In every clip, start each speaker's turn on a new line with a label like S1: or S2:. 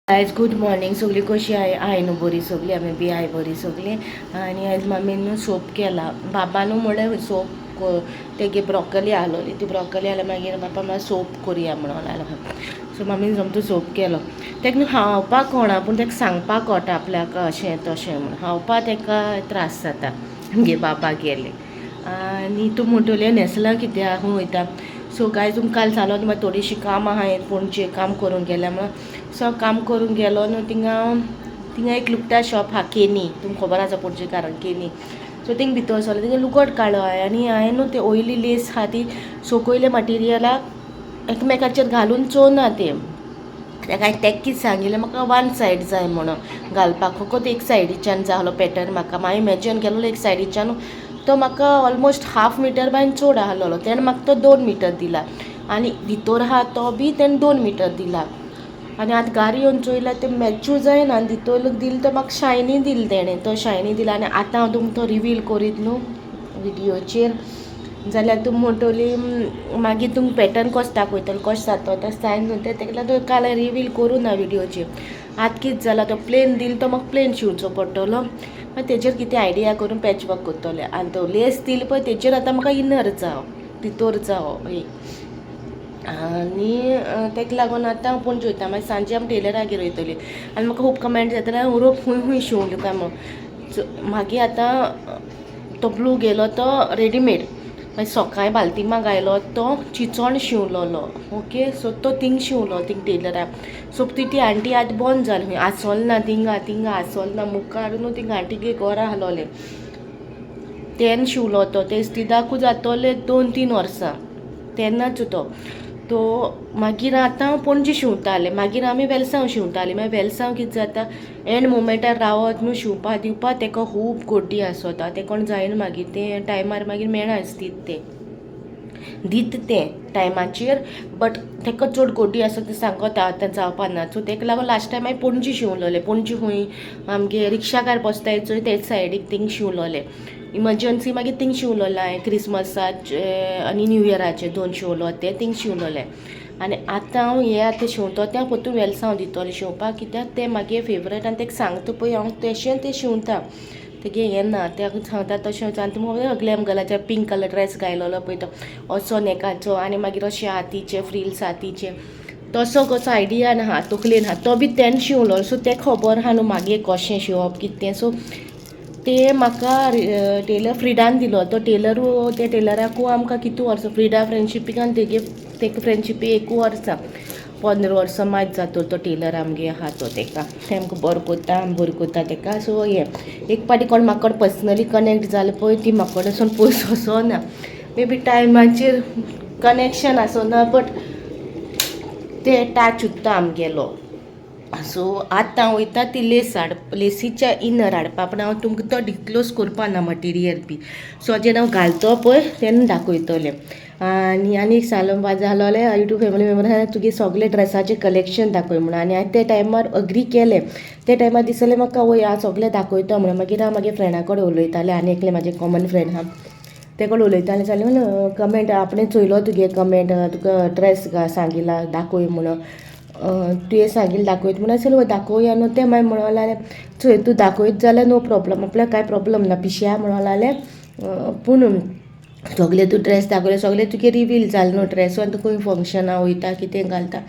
S1: आयज good morning. सगळी कशी आहे न्हू बरी सगळी. आमी बी आय बरी सगळी. आनी आयज मामीन सोप केला. बाबानू म्हणलें सोप तेगे ब्रॉकली आहलोली, ती ब्रॉकली जाल्यार मागीर बाबा म्हाका सोप करुया म्हणून लागलो. सो मामीन समतो सोप केलो. तेका न्हू खावपाक कोणा पूण तेका सांगपाक कळटा आपल्याक अशें तशें म्हणून. खावपाक तेका त्रास जाता. आमगे बाबा गेले आनी तूं म्हणटलें न्हेसलां कित्याक खंय वयता. सो काय तुमकां काल सांगलो तुमकां थोडीशीं कामां आहाय पणजे काम करूंक गेल्या म्हणून. सो काम करूंक गेलो न्हू थिंगा एक लुकटा शॉप आहा केनी, तुमकां खबर आसा पणजेकारांक केनी. सो थिंग भितर सरलो, थिंगा लुकट काडलो हांवें. आनी हांवें न्हू ते ऑयली लेस आहा ती सोकोयले मटिरियलाक एकमेकाचेर घालून चोवना ते. ताका हांवें तेका कितें सांगिल्लें म्हाका वन सायड जाय म्हणून घालपाक, फकत एक सायडीच्यान जाय आहलो पॅटर्न म्हाका. हांवें इमॅजीन केलो एक सायडीच्यान तो म्हाका ऑलमोस्ट हाफ मिटर बाय चड आहलो. तेणें म्हाका तो 2 मिटर दिला आनी भितर आहा तो बी तेणें 2 मिटर दिला. आनी आतां घारी येवन चोयल्यार ते मॅच्यू जायना आनी भितर दिल तो म्हाका शायनी दिल तेणें. तो शायनी दिला आनी आतां हांव तुमकां तो रिवील करीत न्हू विडियोचेर जाल्यार तुमी म्हणटली मागीर तुमकां पॅटर्न कसो दाखयतलो कशें जाता तो जायना न्हू तें. ताका लागून काल रिवील करूं ना विडियोचेर. आतां कितें जालां तो प्लेन दिल तो म्हाका प्लेन शिंवचो पडटलो. मागीर तेजेर कितें आयडिया करून पॅच वर्क करतलें. आनी तो लेस दिल पळय तेजेर आतां म्हाका इनर जावो भितर जावो आनी ताका लागून आतां हांव पणजे वयता. मागीर सांजे आमी टेलरागेर वयतलीं आनी म्हाका खूब कमेंट जाताले उरोप खूंय शिंवूं काय म्हणून. मागीर आतां तो ब्लू गेलो तो रेडीमेड. मागीर सकाळीं बाल्तिमाक आयलो तो चिचोण शिंवलोलो. ओके. सो तो थिंग शिंवलो थिंग टेलराक. सो ती आंटी आतां बंद जाली खंय आसोल ना थिंगा आसोल ना मुखार न्हू थिंग आंटीगे घर आहलोलें तेन्ना शिंवलो तो. ते इस्तिदाकू जातोले 2-3 वर्सां तेन्नाच तो मागीर आतां पणजे शिंवतालें. मागीर आमी वेलसांव शिंवतालीं. मागीर वेलसांव कितें जाता एंड मोमेंटार रावत न्हू शिंवपाक दिवपाक ताका खूब गोड्डी आसता. तें कोण जायना मागीर तें टायमार मागीर मेळना इस्तीद तें दीत तें टायमाचेर. बट ताका चड गोड्डी आसा तें सांगता आतां जावपाक ना. सो ताका लागून लास्ट टायम हांवें पणजे शिंवलोलें. पणजे खंय आमगे रिक्षाकार बसताय चोय तेच सायडीक थिंग शिंवलोलें. इमर्जन्सी मागीर थिंग शिंवलोलें हांवें क्रिसमसाचे आनी न्यू इयराचे 2 शिंवलो ते थिंग शिंवलोलें. आनी आतां हांव हें आतां शिंवतो तें परतून वेलसांव दितलें शिंवपाक कित्याक तें म्हागे फेवरेट आनी ताका सांगता पळय हांव तशें तें शिंवता. तेगे हें ना तें सांगता तशें. आनी तुमकां ग्लॅम गलाचे पिंक कलर ड्रेस घायलोलो पळय तो असो नेकाचो आनी मागीर अशें हातीचे फ्रिल्स हातीचे तसो कसो आयडिया आहा तकलेन आहा तो बी तेन्ना शिंवलो. सो तें खबर आहा न्हू मागीर कशें शिंवप कितें तें. सो ते म्हाका टेलर फ्रिडान दिलो. तो टेलरू त्या टेलराकू आमकां कितू वर्सां फ्रिडा फ्रेंडशिपीक आनी तेका फ्रेंडशिपी 1 वर्सां 15 वर्सां मात जातो तो टेलर आमगे आहा तो. तेका तें आमकां बरो कोत्ता तेका. सो हें एक पाटी कोण म्हाका पर्सनली कनेक्ट जालें पळय ती म्हाका वचोन पयस वचोना. मे बी टायमाचेर कनेक्शन आसना बट तें टच उरता आमगेलो. सो आतां हांव वयता ती लेसीच्या इनर हाडपा. पूण हांव तुमकां तो डिस्क्लोज करपा ना मटिरियल बी. सो जेन्ना हांव घालतो पळय तेन्ना दाखयतलें. आनी एक सांगलो जालोलें यूट्यूब फॅमिली मेंबर तुगे सगळे ड्रेसाचें कलेक्शन दाखय म्हणून. आनी हांवें त्या टायमार अग्री केलें. त्या टायमार दिसलें म्हाका वय हांव सगळें दाखयता म्हणून. मागीर हांव म्हागे फ्रेंडा कडेन उलयतालें आनी एकलें म्हाजें कॉमन फ्रेंड आहा ते कडेन उलयतालें जाल्यार कमेंट आपणें चोयलो तुगे कमेंट तुका ड्रेस सांगिल्ला दाखय म्हणून. तुवें सांगिल्लें दाखयत म्हणून चल दाखोवया न्हू. तें मागीर म्हणूंक लागलें चोय तूं दाखयत जाल्यार नो प्रॉब्लम आपल्याक कांय प्रॉब्लम ना पिश्या म्हणूंक लागलें. पूण सगळे तूं ड्रेस दाखयले सगळे तुगे रिवील जालें न्हू ड्रेस. आनी तूं खंय फंक्शनां वयता कितें घालता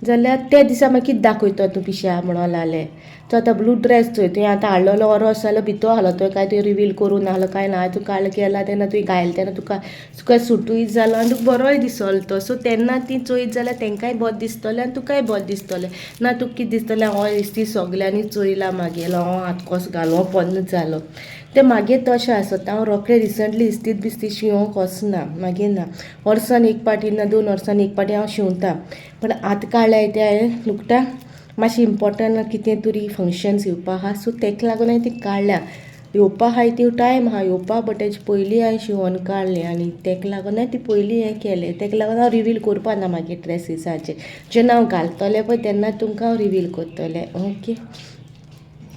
S1: जाल्यार त्या दिसा मागीर कितें दाखयता तूं पिश्या म्हणूंक लागलें. तो आतां ब्लू ड्रेस चोय तुवें आतां हाडलेलो ऑरोस जाल्यार भितर आहलो तो काय तुवें रिवील करूं नाहलो काय ना. तूं काल केला तेन्ना तुवें घायला तेन्ना तुका सुटूय जालो आनी तुका बरोय दिसलो तो. सो तेन्ना ती चोयत जाल्यार तेंकाय बरें दिसतलें आनी तुकाय बरें दिसतलें. ना तुका कितें दिसतलें हो इस्ती सगल्यांनी चोयला म्हागेलो हांव आतां कसो घालो पन्न जालो. तें मागीर तशें आसता. हांव रोखडें रिसंटली इस्तीद बिस्तीद शिंवोंक वचना मागीर ना. वर्सान एक पाटी ना 2 वर्सांनी एक पाटी हांव शिंवता. पण आतां काडल्या ते हांवें लुकटा मातशें इम्पोर्टंट कितें तरी फंक्शन्स येवपा आहा. सो तेका लागून हांवें ती काडल्या. येवपा आहाय ती टायम आहा येवपा बट तेजे पयलीं हांवें शिंवोन काडलें आनी तेका लागून हांवें ती पयलीं हें केलें. तेका लागून हांव रिवील करपा ना मागीर ड्रेसिसाचें. जेन्ना हांव घालतलें पळय तेन्ना तुमकां हांव रिवील करतलें. ओके.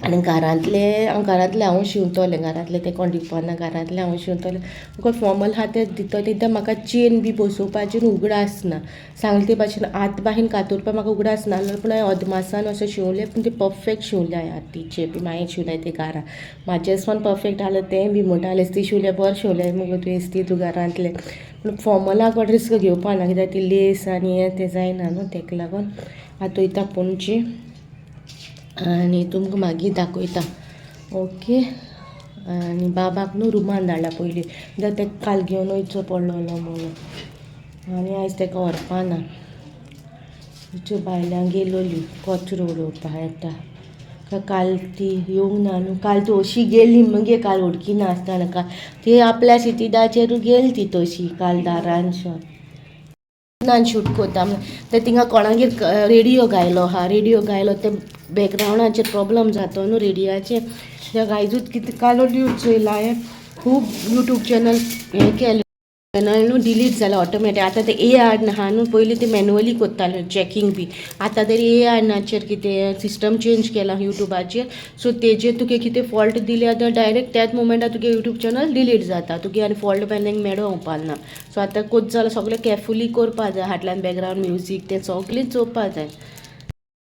S1: आनी घरांतले हांव शिंवतलें, घरांतले ते कोण दिवपाना, घरांतले हांव शिंवतलें. तुका फॉर्मल आहा ते दितलें तें म्हाका चेन बी बसोवपाचेर उगडास ना. सांगले ते भाशेन आत बाहीन कातरपा म्हाका उगडास ना, पूण हांवें अदमासान अशें शिंवलें, पूण ते परफेक्ट शिंवले हांवें आतीचे बी, हांवें शिंवले ते घरा. म्हाजे अेसपण परफेक्ट आहलें तें बी म्हणटा इस्त्री शिंवलें बरें शिंवलें मुगो तुवें इस्त्री तूं घरांतलें. पूण फॉर्मलाक रिस्क घेवपा ना, कित्याक ती लेस आनी हें तें जायना न्हू, तेका लागून आतां पणजी आनी तुमकां मागीर दाखयता. ओके. आनी बाबाक न्हू रुमान धाडला पयलीं, कित्याक तेका काल घेवन वयचो पडलोलो म्हणून, आनी आयज तेका व्हरपा ना. तुज्यो बायलां गेलोली कचरो उडोवपा येता, काल ती येवंक ना न्हू. काल ती अशी गेली मगे, काल उडकी नासतना काल ती आपल्या सिटीदाचेरू गेली ती तशी काल दारान शूट कोता ते थिंगा कोणागेर रेडिओ गायलो आहा, रेडिओ गायलो ते बॅकग्रावंडाचेर प्रॉब्लम जातो न्हू रेडियाचेर. त्या आयजूच कितें कालो न्यूज चोयला हांवें, खूब यूट्यूब चॅनल हें केलें, चॅनल न्हू डिलीट जालें ऑटोमॅटीक. आतां ते AI आहा न्हू, पयलीं ते मॅन्युअली कोत्ताले चॅकींग बी, आतां तरी AI नाचेर कितें सिस्टम चेंज केला यूट्यूबाचेर. सो तेजेर तुगे कितें फॉल्ट दिले आतां डायरेक्ट त्याच मोमेंटार तुगे यूट्यूब चॅनल डिलीट जाता, तुगे आनी फॉल्ट बेलेंक मेळो उपना. सो आतां कोच जाल्यार सगळें कॅरफुली करपा जाय, फाटल्यान बॅकग्रावंड म्युजीक तें सगळें चोवपा जाय.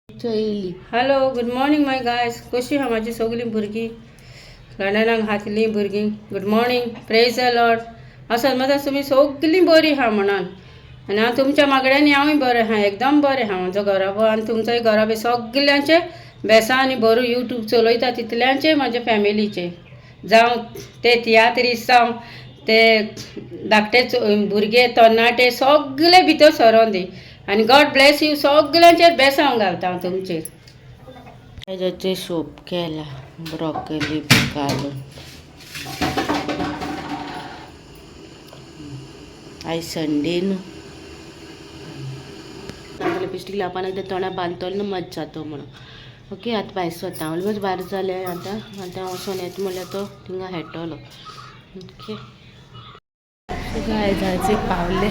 S1: चोयली.
S2: हॅलो, गुड मॉर्निंग माय गायज. कशीं आहा म्हाजी सगळीं भुरगीं, लंडनाक हातलीं भुरगीं? Good morning, praise the Lord. असो मजा तुमी सगळीं बरीं आहा म्हणून, आनी हांव तुमच्या मागड्यांनी हांवूय बरें आहा, एकदम बरें आहा. म्हजो घराबो आनी तुमचोय घराबो सगल्यांचे बेसा आनी बरो यूट्यूब चलयता तितल्यांचे म्हाजे फॅमिलीचे, जावं ते तियात्रीस जावं ते धाकटे भुरगे तरणाटे सगळे भितर सरोन दी. आनी गॉड ब्लेस यू, सगल्यांचेर बेसांव घालता हांव तुमचेर.
S1: हेजेर सूप केला ब्रॉकली घालून. आयज संडे न्हू, नाजाल्यार लिपस्टीक लावपाना ते तोंडा बांदतलो न्हू मज्जा जातो म्हणून. ओके. आतां भायर सरता, ऑलमोस्ट भायर जालें. आतां वचोन येता म्हणल्यार तो थिंगा हेटलो. ओके. गायजाचे पावले.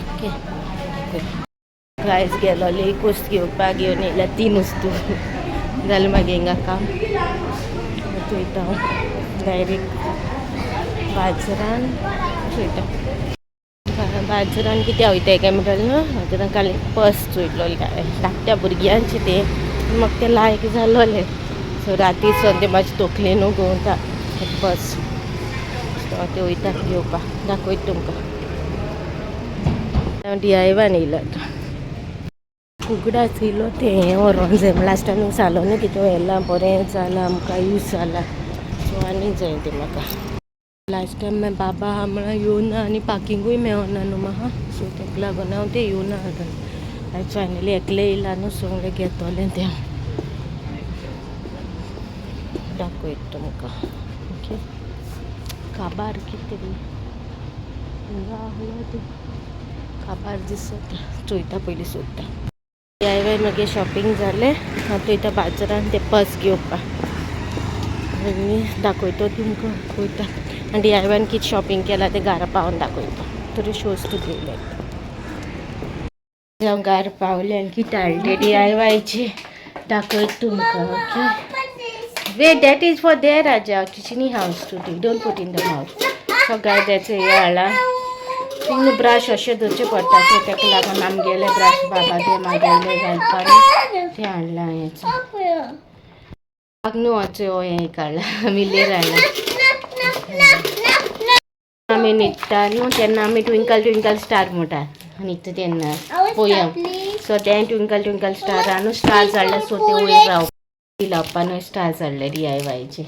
S1: ओके. गायज गेलोले एक वस्त घेवपाक, घेवन येयल्या 3 वस्तू जालें मागीर हिंगा काम. वयता हांव डायरेक्ट बाजारान. वयता बाजारान कितें वयता काय म्हणटालें न्हू, बाजारान काल एक पर्स चोयलोलें हांवें, धाकट्या भुरग्यांचें तें, म्हाका तें लायक जालोलें. सो राती सद्या म्हाजे तकलेन न्हू घुंवता एक पर्स. सो तें वयता घेवपाक, दाखयता तुमकां. हांव DIYन येयलो आतां. उगडास येयलो तें हें व्हरोंक जाय, लास्टान सांगलो न्हू कितें व्हेलां बरें जालां, आमकां यूज जालां. सो आनी जाय तें म्हाका. लास्ट टायम मागीर बाबा आहा म्हळ्यार येवना आनी पार्किंगूय मेळना न्हू म्हाका, सो तेका लागून हांव तें येवना आतां. आयज फायनली एकलें येयलां न्हू, सगळें घेतोलें तें हांव. दाखयता तुमकां. ओके. काबार कितें हिंगा आहलो तें काबार दिसता, चोयता पयलीं सोदता. DIY मागीर शॉपिंग जालें. आतां वयता बाजारान तें पर्स घेवपाक आनी दाखयता तुमकां. वयता आनी DIYन कितें शॉपिंग केलां तें घरा पावोन दाखयता. तरी शोज तूं घेयले हांव घरा पावलें आनी कितें हाडलें DIYचे दाखयता तुमकां. Okay. Wait, that is for their Raja किचनी हावस to take, don't put in the mouth. So गाय तेचें हें हाडलां. थिंग ब्रश अशें धरचें पडटा, सो तेका लागून आमगेले ब्रश बाबा ते मागयले घालपाक तें हाडलां हें. न्हू हो हें काडला मिलेर हाडला. आमी न्हिदता न्हू तेन्ना आमी ट्विंकल ट्विंकल स्टार म्हणटा न्हिदता तेन्ना पोयम. सो तें ट्विंकल ट्विंकल स्टारान न्हू स्टार्स हाडला, सो ते वयर रावपा लावपा न्हू स्टार्स हाडले DIYचे.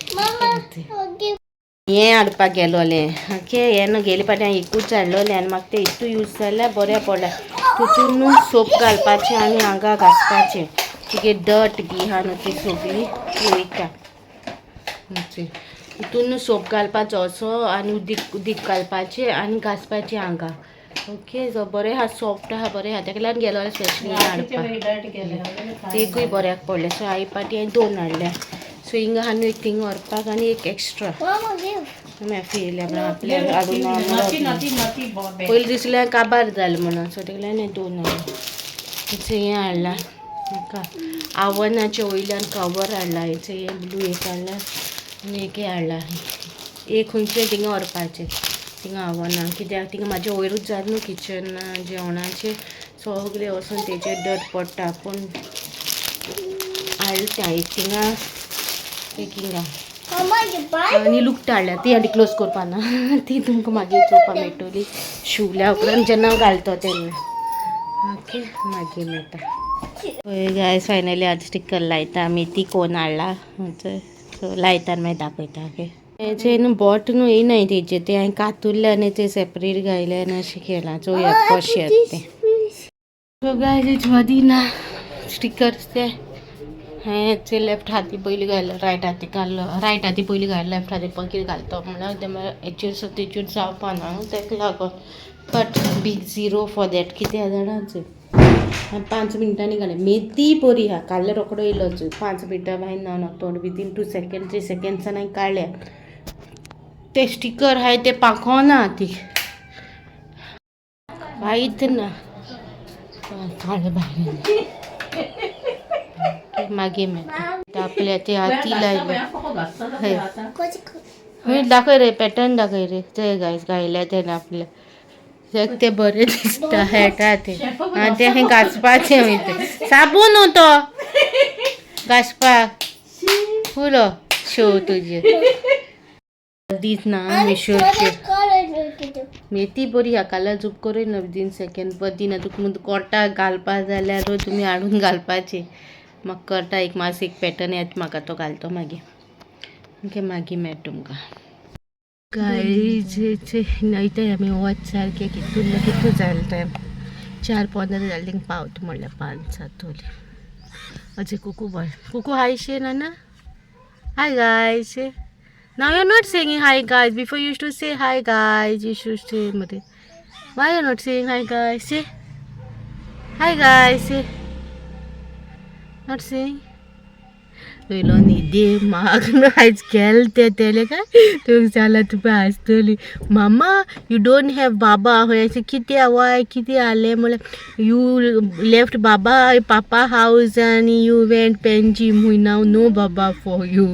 S1: हें हाडपाक गेलोलें. ओके. हें न्हू गेले फावटी हांवें एकूच हाडलोलें आनी म्हाका तें हितू यूज जाल्यार बरें पडलें. तितून न्हू सोप घालपाचें आनी आंगा घासपाचें. तुगे डर्ट बी आहा न्हू ती सगळी वयता. हितून न्हू सोप घालपाचो असो आनी उदीक घालपाचें आनी घासपाचें आंगा. ओके. सो बरें आहा, सॉफ्ट आहा, बरें आहा. तेका लागून गेलोलें स्पेशली हाडपाक. एकूय बऱ्याक पडलें. सो आई पाटी हांवें 2 हाडल्या. सो हिंगा आहा न्हू एक थिंग व्हरपाक आनी एक एक्स्ट्रा. येयल्या म्हणून आपल्याक हाडून पयलीं दिसलें काबार जालें म्हणून, सो तेका लागून हांवें 2 हाडलें. हें हाडलां म्हाका आवनाच्या वयल्यान कवर हाडला हेचे हे ब्लू एक हाडला आनी एक हाडला एक खंयचे थिंगा व्हरपाचें थिंगा आवना कित्याक थिंगा म्हाजें वयरूच जाय न्हू किचन जेवणाचें सगळें वचून तेजेर डट पडटा पूण हाडटा एक थिंगा एक हिंगा आनी लुकटा हाडल्या ती आनी क्लोज करपा ना ती तुमकां मागीर चोवपा मेळटली शिवल्या उपरांत जेन्ना घालता तेन्ना ओके मागीर मेळटा पळय गायस फायनली आज स्टिकर लायता आमी ती कोण हाडला सो लायता आनी मागीर दाखयता ओके हेचे न्हू बॉट न्हू येयनाय तेजे ते हांवें कातुरले आनी ते सेपरेट घायले आनी अशें केलां चोवया कशें येता तें सो गायज मदीं ना स्टिकर्स ते हें लेफ्ट हाती पयलीं घायलो रायट हाती घाल्लो रायट हाती पयलीं घायलो लेफ्ट हाती मागीर घालता म्हणल्यार ते हेचेर सो तेचेर जावपा ना तेका लागोन but big zero for that कितें जाणा चोय 5 मिनटांनी घालें मेथी बरी आहा काडले रोकडो येयलो चोय 5 मिनटां भायर ना तोंड विदीन 2 सेकंड 3 सेकंड्सान हांवें काडल्या ते स्टिकर हाय ते पाकोना ती वायट ना काडले भायर मागीर मेळटा आपल्या ते हाती लायले हय दाखय रे पॅटर्न दाखय रे ते गायस घायल्या तेन्ना आपल्या ते बरें दिसता हेटा ते आनी ते हें घासपाचें वयता साबून न्हू तो घासपाक फुलो शो तुजे दिसना मिशोचेर मेथी बरी हा काला झूप करूय ना विदीन सेकंड पदिना तुका कोटा घालपा जाल्यार तुमी हाडून घालपाचें म्हाका करता एक मास एक पॅटर्न येता म्हाका तो घालतो मागीर ओके मागीर मेळटा तुमकां गायचे न्हयते आमी वच सारके कितू जालें टायम 4:15 जालें थिंग पावता म्हणल्यार 5-7 तोली अजय कुकू हाय शे ना हाय guys now you're not saying hi guys before you used to say hi guys you should say mate why you're not saying hi guys say hi guys say not saying वेलो निदे माग न आयज केलते तेले काय तू जाला तू हसतली मामा यू डोंट हॅव बाबा होयाचे किती वाय किती आले म्हळ्यार यू लेफ्ट बाबा पापा हाऊस आनी यू वेंट पेंजीम हूय नाव नो बाबा फॉर यू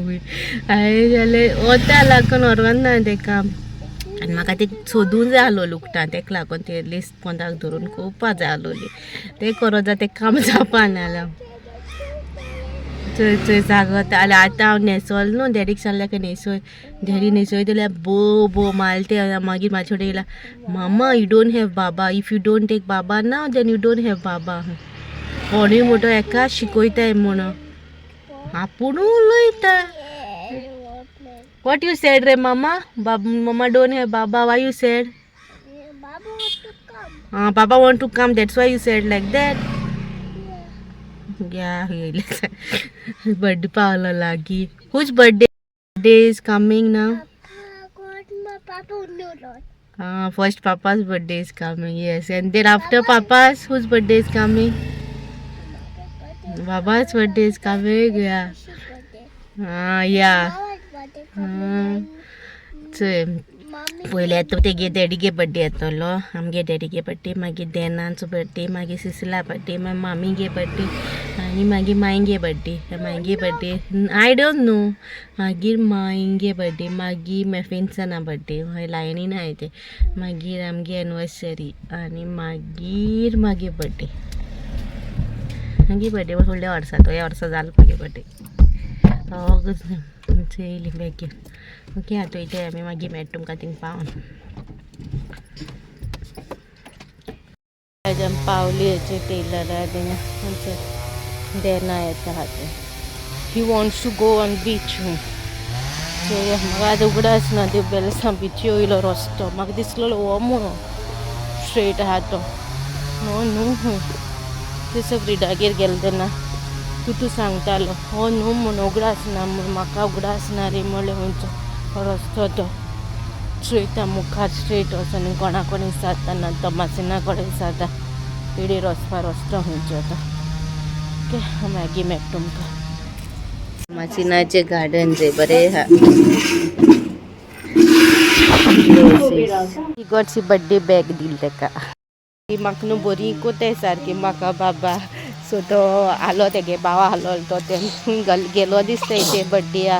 S1: हांवें जालें वता लागून व्हरना ना तेका आनी म्हाका ते सोदूं जाय आसलो लुकटां तेका लागून ते लिस्ट पोंदाक धरून कोवपा जाय आसलोली ते करो जा ते काम जावपा ना थंय सांगता जाल्यार आतां हांव न्हेसोल न्हू डॅडीक सांगलें की न्हेसोय डॅडी न्हेसोय जाल्यार बो मारते मागीर म्हाजे कडेन येयला मामा यू डोंट हॅव बाबा इफ यू डोंट टेक बाबा ना देन यू डोंट हॅव बाबा कोणूय मोठो एकाच शिकयताय म्हणून आपूण उलयता वॉट यू सेड रे मामा मामा डोंट हॅव बाबा वाय यू सेड बाबा want to come that's why you said like that Yeah, birthday पावलो लागी. Whose birthday is coming now? First Papa's birthday is coming. Yes, and then after Papa's, whose birthday is coming? Baba's birthday is coming. Yeah. Yeah. So, पयले येता तेगे डॅडीगे birthday येतलो आमगे डॅडीगे birthday मागीर देनाचो birthday मागीर सिसला birthday मागीर मामीगे बर्थडे आनी मागीर मायंगे बर्थडे मायंगे बर्थडे आय डोंट नो मागीर मायंगे बर्थडे मागीर मेफिन्सना बर्थडे लायनीन आहाय ते मागीर आमगे एनिवर्सरी आनी मागीर मागे बर्थडे मागीर बर्थडे फुडल्या वर्सा तो ह्या वर्सा जालो मागे बर्थडे ऑगस्ट येयली बेगीन ओके आतां इथे आमी मागीर मेळटा तुमकां थिंग पावन पावली हेचे टेलरा थिंगा देना येता हाते he wants to go on beach so म्हाका आतां उगडास ना ते बेलसा बीची वयलो रस्तो म्हाका दिसलो हो म्हणून स्ट्रेट आहा तो नो न्हू ते सगळीडागेर गेले तेन्ना तूं सांगतालो हो न्हू म्हणून उगडास ना म्हणून म्हाका उगडास ना रे म्हणलें खंयचो रस्तो तो स्ट्रेट मुखार स्ट्रेट वचून आनी कोणा कडेन जाता ना तमासिना कडेन जाता पिडीर वचपा रस्तो खंयचो तो ओके मागीर मेळटा तुमकां तमासिनाचें गार्डन जे बरें आहा इगोटची बर्थडे बॅग दिली ताका ती म्हाका न्हू बरी कोताय सारकी म्हाका बाबा सो तो आलो तेगे भाव आलो तो ते गेलो दिसता ते बड्डेया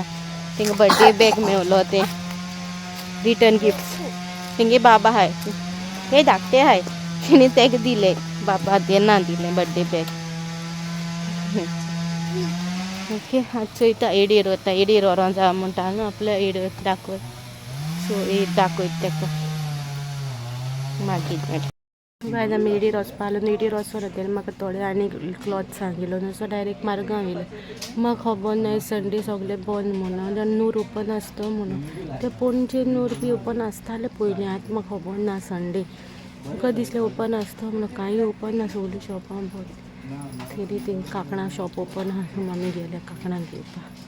S1: तेंगे बड्डे बॅग मेवलो ते रिटर्न गिफ्ट तेंगे बाबा हाय हे धाकटे हाय तिने तेग दिले बाबा तेन्ना दिले बड्डे बॅग ओके आजचो इथं एडीर वता एडीर व्हरों जा म्हणटा न्हू आपल्या एड दाखय सो एड दाखयत तेका मागीर गायज आमी एडीर वचपा आलो एडीर वचोन तेन्ना म्हाका थोडे आनी क्लॉथ सांगिल्लो न्हू सो डायरेक्ट मारगांव येयले म्हाका खबर ना संडे सगळे बंद म्हणून नूर ओपन आसता म्हणून ते पणजे नूर बी ओपन आसताले पयलीं आतां म्हाका खबर ना संडे म्हाका दिसलें ओपन आसता म्हणून कांय ओपन ना सगळीं शॉपां बंद तरी तीं कांकणां शॉप ओपन आहा आमी गेले कांकणां घेवपाक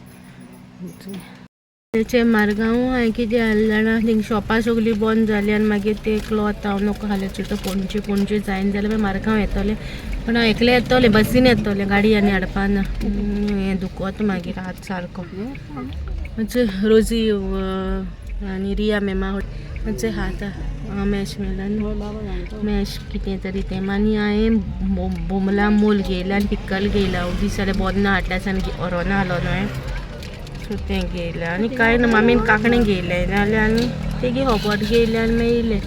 S1: तेचे मारगांव हांवें कितें हाडलें जाणा थिंग शॉपां सगळीं बंद जालीं आनी मागीर ते क्लॉथ हांव नोको हालें चिंतो पणजे जायना जाल्यार मारगांव येतलें पण हांव एकलें येतलें बसीन येतलें गाडी आनी हाडपा ना हें दुखोता मागीर हात सारको रोजी आनी रिया मेमा म्हणजे हात मॅश मेला मॅश कितें तरी तें आनी हांवें बोमला मोल घेयला आनी पिक्कल घेयला दीस जाल्यार बोन्ना हाडल्या सान व्हरोना आलो न्हू हांवें सो तें घेयलें आनी कांय ना मामीन कांकणें घेयलें नाल्यार आनी तेगे होबोट घेयलें आनी मेळिल्लें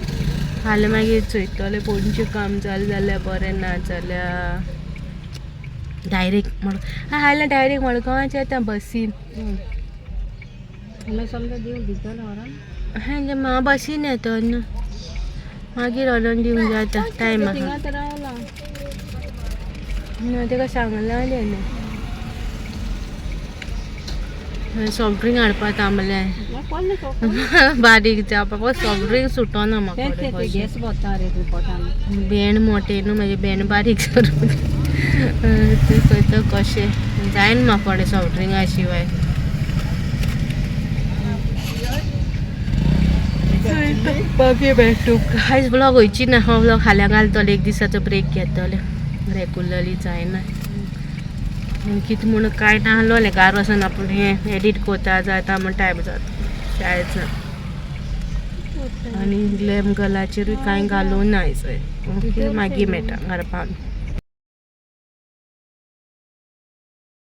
S1: फाल्यां मागीर चोयतलें पणजे काम जालें जाल्यार बरें ना जाल्यार डायरेक्ट हाल्यां डायरेक्ट मडगांवाचें येता बसीन हांव बसीन येतो न्हू मागीर व्हरोन दिवंक जाता टायमाक तेका सांगलां सॉफ्ट ड्रिंक हाडपा तांबलें बारीक जावपा सॉफ्ट ड्रिंक सुटोना म्हाका भेंड मोटे न्हू म्हाजे भेंड बारीक करून खंय कशें जायना म्हाका सॉफ्ट ड्रिंका शिवाय बाकी बेटू आयज ब्लॉग वयची ना हो ब्लॉग फाल्यां घालतले एक दिसाचो ब्रेक घेतले रेगुलरली जायना कितें म्हणून कांय ना आसलोलें घार वचून आपूण हें एडीट कोता जाता म्हण टायम जाता शाळेच ना आनी ग्लॅम गलाचेरूय कांय घालूंक ना आयज मागीर मेळटा घरा पावन